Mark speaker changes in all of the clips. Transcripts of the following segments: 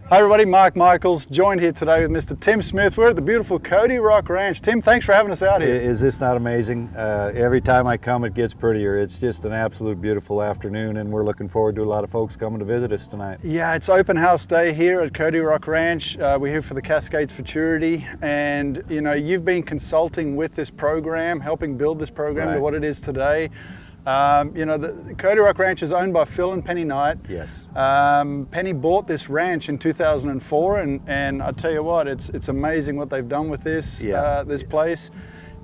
Speaker 1: Hi everybody, Mark Michaels, joined here today with Mr. Tim Smith. We're at the beautiful Coyote Rock Ranch. Tim, thanks for having us out here.
Speaker 2: Is this not amazing? Every time I come it gets prettier. It's just an absolute beautiful afternoon, and we're looking forward to a lot of folks coming to visit us tonight.
Speaker 1: Yeah, it's open house day here at Coyote Rock Ranch. We're here for the Cascades Futurity, and you know, you've been consulting with this program, helping build this program to what it is today. You know, the Coyote Rock Ranch is owned by Phil and Penny Knight.
Speaker 2: Yes.
Speaker 1: Penny bought this ranch in 2004, and I tell you what, it's amazing what they've done with this this place.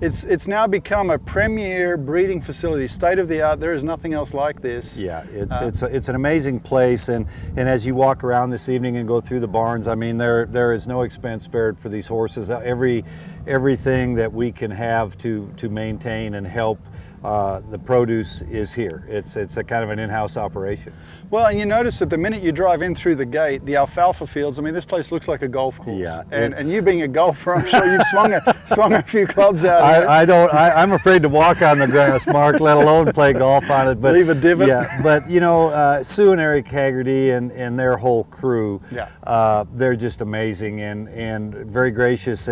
Speaker 1: It's now become a premier breeding facility, state of the art. There is nothing else like this.
Speaker 2: Yeah, it's an amazing place, and as you walk around this evening and go through the barns, I mean, there is no expense spared for these horses. Everything that we can have to maintain and help the produce is here. It's a kind of an in-house operation.
Speaker 1: Well, and you notice that the minute you drive in through the gate, the alfalfa fields, I mean, this place looks like a golf course.
Speaker 2: Yeah,
Speaker 1: and you being a golfer, I'm sure you've swung a few clubs out here.
Speaker 2: I'm afraid to walk on the grass, Mark, let alone play golf on it. But
Speaker 1: leave a divot.
Speaker 2: Yeah, but you know, Sue and Eric Haggerty and their whole crew, they're just amazing and very gracious.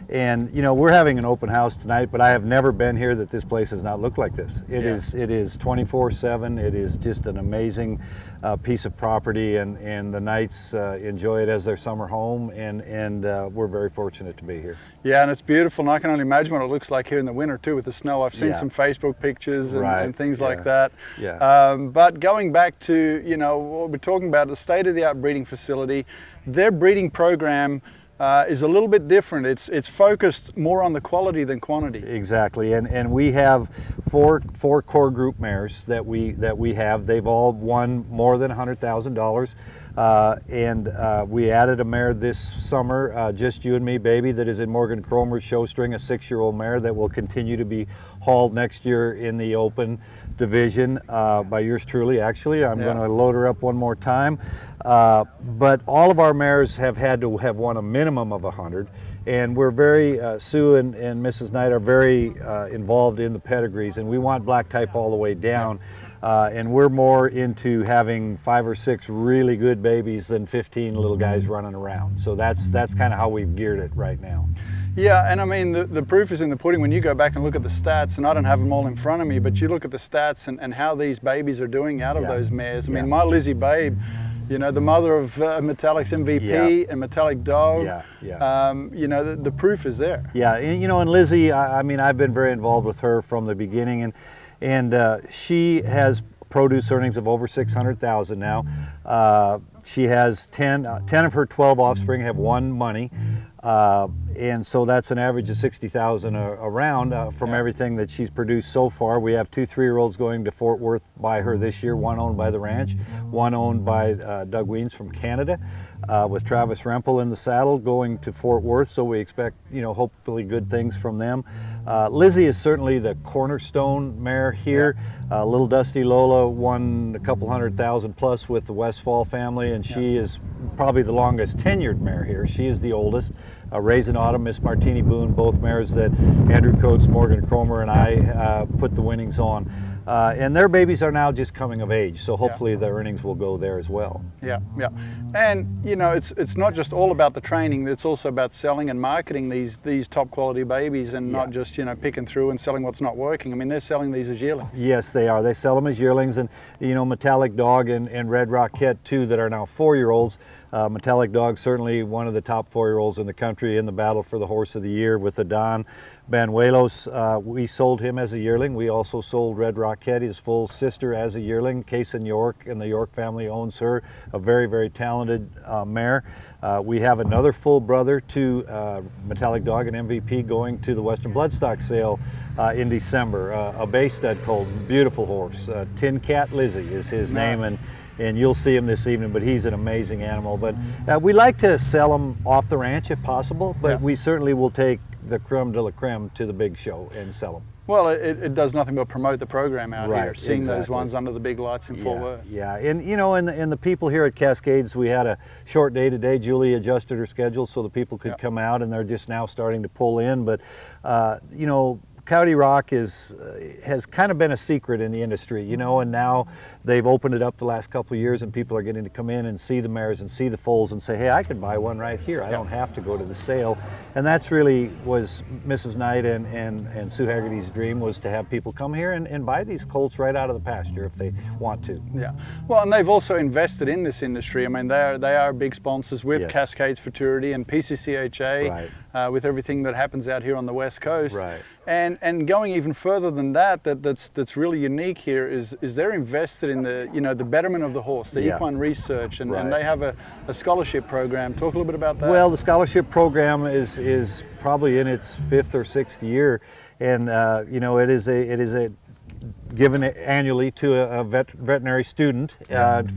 Speaker 2: And you know, we're having an open house tonight, but I have never been here that this place has not looked like this. It is 24/7. It is just an amazing piece of property, and the Knights enjoy it as their summer home, and we're very fortunate to be here.
Speaker 1: Yeah, and it's beautiful, and I can only imagine what it looks like here in the winter too with the snow. I've seen some Facebook pictures and things like that.
Speaker 2: Yeah.
Speaker 1: But going back to, you know, what we're talking about, the state-of-the-art breeding facility, their breeding program is a little bit different. It's focused more on the quality than quantity.
Speaker 2: Exactly, and we have four core group mares that we have. They've all won more than $100,000, and we added a mare this summer, Just You and Me Baby, that is in Morgan Cromer's show string, a 6-year-old mare that will continue to be hauled next year in the open division by yours truly. Actually, I'm going to load her up one more time. But all of our mares have had to have won a minimum of 100, and we're very, Sue and Mrs. Knight are very involved in the pedigrees, and we want black type all the way down. And we're more into having 5 or 6 really good babies than 15 little guys running around. So that's kind of how we've geared it right now.
Speaker 1: Yeah, and I mean, the proof is in the pudding when you go back and look at the stats, and I don't have them all in front of me, but you look at the stats and how these babies are doing out of those mares. I mean, my Lizzie Babe, you know, the mother of Metallic's MVP and Metallic Dog, you know, the proof is there. Yeah,
Speaker 2: and, you know, and Lizzie, I mean, I've been very involved with her from the beginning, and she has produce earnings of over $600,000 now. She has 10 of her 12 offspring have won money. And so that's an average of $60,000 around from everything that she's produced so far. We have 2 3-year-olds going to Fort Worth by her this year, one owned by the ranch, one owned by Doug Weens from Canada, with Travis Rempel in the saddle going to Fort Worth. So we expect, you know, hopefully good things from them. Lizzie is certainly the cornerstone mare here. Little Dusty Lola won a couple $100,000 plus with the Westfall family, and she is probably the longest tenured mare here. She is the oldest. Raisin Autumn, Miss Martini Boone, both mares that Andrew Coates, Morgan Cromer, and I put the winnings on. And their babies are now just coming of age, so hopefully the earnings will go there as well.
Speaker 1: Yeah. And you know, it's not just all about the training, it's also about selling and marketing these top quality babies, and not just, you know, picking through and selling what's not working. I mean, they're selling these as yearlings.
Speaker 2: Yes, they are. They sell them as yearlings, and you know, Metallic Dog and Red Rockette too, that are now 4-year-olds. Metallic Dog, certainly one of the top 4-year-olds in the country in the battle for the horse of the year with the Don Banuelos. We sold him as a yearling. We also sold Red Rockette, his full sister, as a yearling. Cason York and the York family owns her, a very, very talented mare. We have another full brother to Metallic Dog and MVP going to the Western Bloodstock sale in December. A bay stud colt, beautiful horse. Tin Cat Lizzie is his name, and you'll see him this evening, but he's an amazing animal. But we like to sell him off the ranch if possible, but we certainly will take the creme de la creme to the big show and sell them.
Speaker 1: Well, it does nothing but promote the program out here, seeing those ones under the big lights in Fort Worth.
Speaker 2: Yeah, and you know, and the people here at Cascades, we had a short day today. Julie adjusted her schedule so the people could come out, and they're just now starting to pull in. But you know, Coyote Rock has kind of been a secret in the industry, you know, and now they've opened it up the last couple of years, and people are getting to come in and see the mares and see the foals and say, hey, I could buy one right here. I don't have to go to the sale. And that's really was Mrs. Knight and Sue Haggerty's dream, was to have people come here and buy these colts right out of the pasture if they want to.
Speaker 1: Yeah. Well, and they've also invested in this industry. I mean, they are big sponsors with Cascades Futurity and PCCHA, with everything that happens out here on the West Coast.
Speaker 2: Right.
Speaker 1: And going even further than that's really unique here is they're invested in the betterment of the horse, the equine research, and they have a scholarship program. Talk a little bit about that.
Speaker 2: Well, the scholarship program is probably in its 5th or 6th year, and you know, it is a given annually to a veterinary student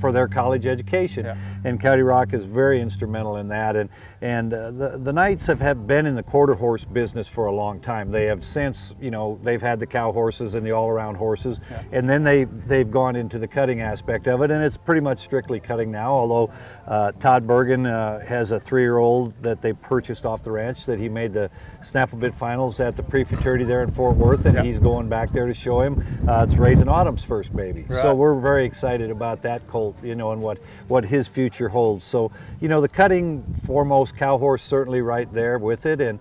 Speaker 2: for their college education, and Coyote Rock is very instrumental in that. And the Knights have been in the quarter horse business for a long time. They have since, you know, they've had the cow horses and the all-around horses, and then they've gone into the cutting aspect of it, and it's pretty much strictly cutting now. Although Todd Bergen has a 3-year-old that they purchased off the ranch that he made the snaffle bit finals at the pre-futurity there in Fort Worth, and he's going back there to show him. It's Raising Autumn's first baby. So we're very excited about that colt, you know, and what his future holds. So, you know, the cutting foremost cow horse certainly right there with it, and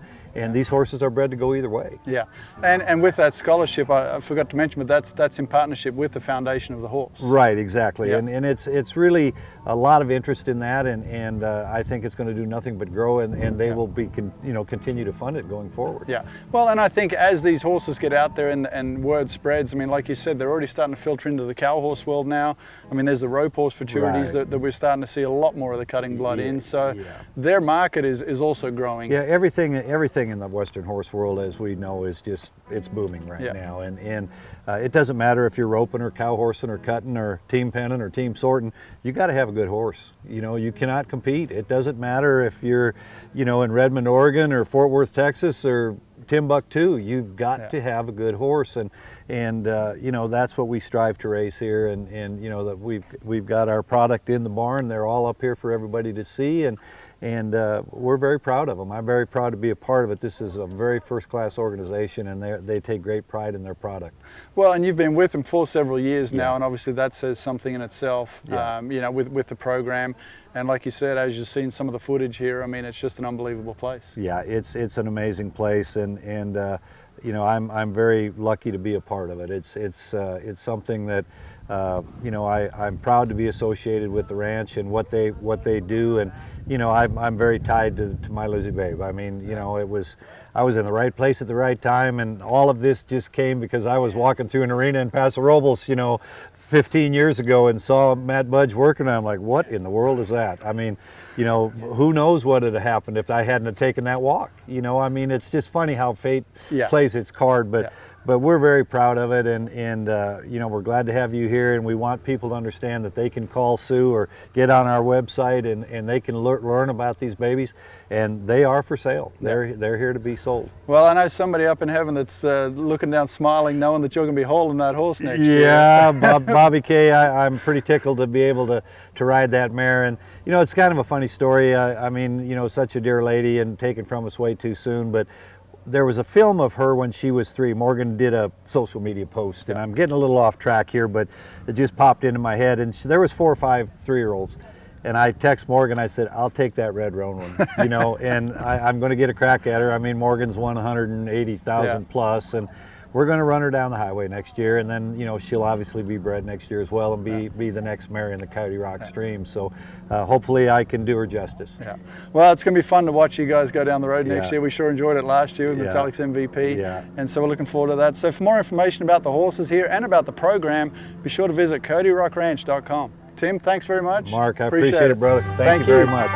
Speaker 2: these horses are bred to go either way. Yeah,
Speaker 1: and with that scholarship, I forgot to mention, but that's in partnership with the Foundation of the Horse.
Speaker 2: Right, exactly, and it's really a lot of interest in that, and I think it's going to do nothing but grow, and they will be continue to fund it going forward.
Speaker 1: Yeah, well, and I think as these horses get out there and word spreads, I mean, like you said, they're already starting to filter into the cow horse world now. I mean, there's the rope horse futurities that we're starting to see a lot more of the cutting blood in, so their market is also growing.
Speaker 2: Yeah, everything in the Western horse world, as we know, is just, it's booming right now, and it doesn't matter if you're roping or cow horsing or cutting or team penning or team sorting. You got to have a good horse. You know, you cannot compete. It doesn't matter if you're, you know, in Redmond, Oregon, or Fort Worth, Texas, or Timbuktu. You've got to have a good horse, and you know, that's what we strive to raise here, and you know, that we've got our product in the barn. They're all up here for everybody to see, and we're very proud of them. I'm very proud to be a part of it. This is a very first-class organization, and they take great pride in their product.
Speaker 1: Well, and you've been with them for several years now, and obviously that says something in itself, you know, with the program. And like you said, as you've seen some of the footage here, I mean, it's just an unbelievable place.
Speaker 2: Yeah, it's an amazing place, and you know, I'm very lucky to be a part of it. It's something that you know, I'm proud to be associated with the ranch and what they do, and you know, I'm very tied to my Lizzie Babe. I mean, you know, I was in the right place at the right time, and all of this just came because I was walking through an arena in Paso Robles, you know, 15 years ago, and saw Matt Budge working, and I'm like, what in the world is that? I mean, you know, who knows what would have happened if I hadn't have taken that walk? You know, I mean, it's just funny how fate plays its card, but we're very proud of it, and you know, we're glad to have you here, and we want people to understand that they can call Sue or get on our website, and they can learn about these babies, and they are for sale. They're here to be sold.
Speaker 1: Well, I know somebody up in heaven that's looking down smiling, knowing that you're going to be holding that horse next year.
Speaker 2: Yeah, Bobby K, I'm pretty tickled to be able to ride that mare, and you know, it's kind of a funny story. I mean, you know, such a dear lady and taken from us way too soon, but there was a film of her when she was 3. Morgan did a social media post, and I'm getting a little off track here, but it just popped into my head, and there was 4 or 5 3-year-olds. And I text Morgan, I said, I'll take that red roan one, you know, and I'm going to get a crack at her. I mean, Morgan's won 180,000 plus, and we're going to run her down the highway next year, and then, you know, she'll obviously be bred next year as well, and be the next mare in the Coyote Rock stream. So hopefully I can do her justice. Yeah.
Speaker 1: Well, it's going to be fun to watch you guys go down the road next year. We sure enjoyed it last year with Metallic's MVP, and so we're looking forward to that. So for more information about the horses here and about the program, be sure to visit CoyoteRockRanch.com. Tim, thanks very much.
Speaker 2: Mark, I appreciate it, brother. Thank you very much.